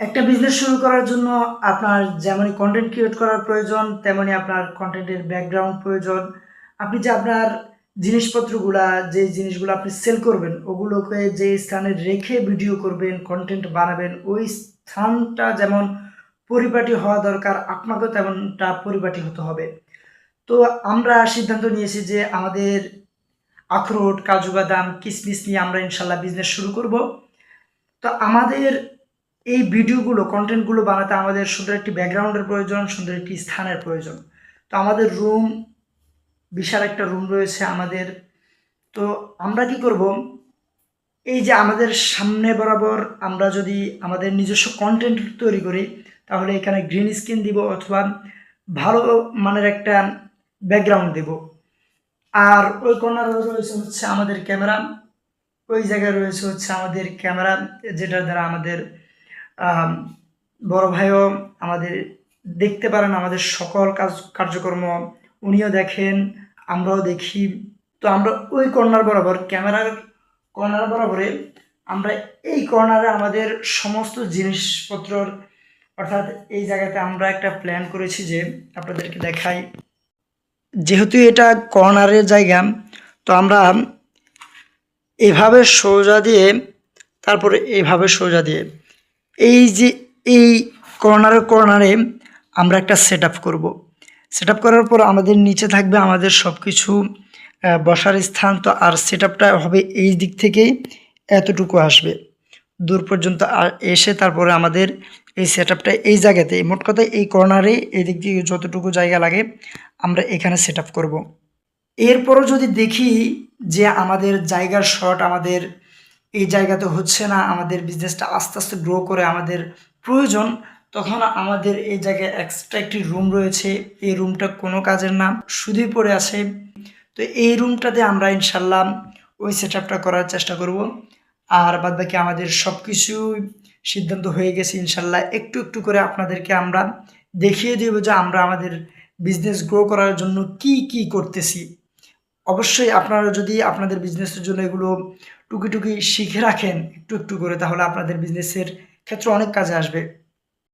একটা বিজনেস শুরু করার জন্য আপনার যেমনই কন্টেন্ট ক্রিয়েট করার প্রয়োজন, তেমনি আপনার কন্টেন্টের ব্যাকগ্রাউন্ড প্রয়োজন। আপনি যে আপনার জিনিসপত্রগুলা, যে জিনিসগুলো আপনি সেল করবেন, ওগুলোকে যে স্থানে রেখে ভিডিও করবেন, কন্টেন্ট বানাবেন, ওই স্থানটা যেমন পরিপাটি হওয়া দরকার, আপনাকেও তেমনটা পরিপাটি হতে হবে। তো আমরা সিদ্ধান্ত নিয়েছি যে আমাদের আখরোট, কাজু বাদাম, কিশমিশ নিয়ে আমরা ইনশাল্লাহ বিজনেস শুরু করব। তো আমাদের এই ভিডিওগুলো, কন্টেন্টগুলো বানাতে আমাদের সুন্দর একটি ব্যাকগ্রাউন্ডের প্রয়োজন, সুন্দর একটি স্থানের প্রয়োজন। তো আমাদের রুম, বিশাল একটা রুম রয়েছে আমাদের। তো আমরা কি করব, এই যে আমাদের সামনে বরাবর আমরা যদি আমাদের নিজস্ব কন্টেন্ট তৈরি করি, তাহলে এখানে গ্রিন স্ক্রিন দিব অথবা ভালো মানের একটা ব্যাকগ্রাউন্ড দেব। আর ওই কর্নারে রয়েছে হচ্ছে আমাদের ক্যামেরা, ওই জায়গায় রয়েছে হচ্ছে আমাদের ক্যামেরা, যেটার দ্বারা আমাদের আম, বড় ভাইও আমাদের দেখতে পারেন, আমাদের সকল কার্যক্রম উনিও দেখেন, আমরাও দেখি। তো আমরা ওই কর্নার বরাবর, ক্যামেরার কর্নার বরাবরে আমরা এই কর্নারে আমাদের সমস্ত জিনিসপত্রর, অর্থাৎ এই জায়গাতে আমরা একটা প্ল্যান করেছি যে আপনাদেরকে দেখাই। যেহেতু এটা কর্নারের জায়গা, তো আমরা এভাবে সোজা দিয়ে, তারপরে এভাবে সোজা দিয়ে, এই যে এই কর্নারে কর্নারে আমরা একটা সেট আপ করবো। সেট আপ করার পর আমাদের নিচে থাকবে আমাদের সব কিছু বসার স্থান। তো আর সেট আপটা হবে এই দিক থেকেই এতটুকু আসবে দূর পর্যন্ত এসে, তারপরে আমাদের এই সেট আপটা এই জায়গাতে, মোট কথা এই কর্নারে এই দিক দিয়ে যতটুকু জায়গা লাগে আমরা এখানে সেট আপ করবো। এরপরও যদি দেখি যে আমাদের জায়গার শর্ট, আমাদের এই জায়গাতে হচ্ছে না, আমাদের বিজনেসটা আস্তে আস্তে গ্রো করে আমাদের প্রয়োজন, তখন আমাদের এই জায়গায় এক্সট্রা একটি রুম রয়েছে। এই রুমটা কোনো কাজের না, শুধুই পড়ে আছে। তো এই রুমটাতে আমরা ইনশাল্লাহ ওই সেট আপটা করার চেষ্টা করব। আর বাদবাকি আমাদের সব কিছু সিদ্ধান্ত হয়ে গেছে ইনশাল্লাহ। একটু একটু করে আপনাদেরকে আমরা দেখিয়ে দেব যে আমরা আমাদের বিজনেস গ্রো করার জন্য কি কি করতেছি। অবশ্যই আপনারা যদি আপনাদের বিজনেসের জন্য এগুলো টুকি টুকি শিখে রাখেন একটু একটু করে, তাহলে আপনাদের বিজনেসের ক্ষেত্রে অনেক কাজে আসবে।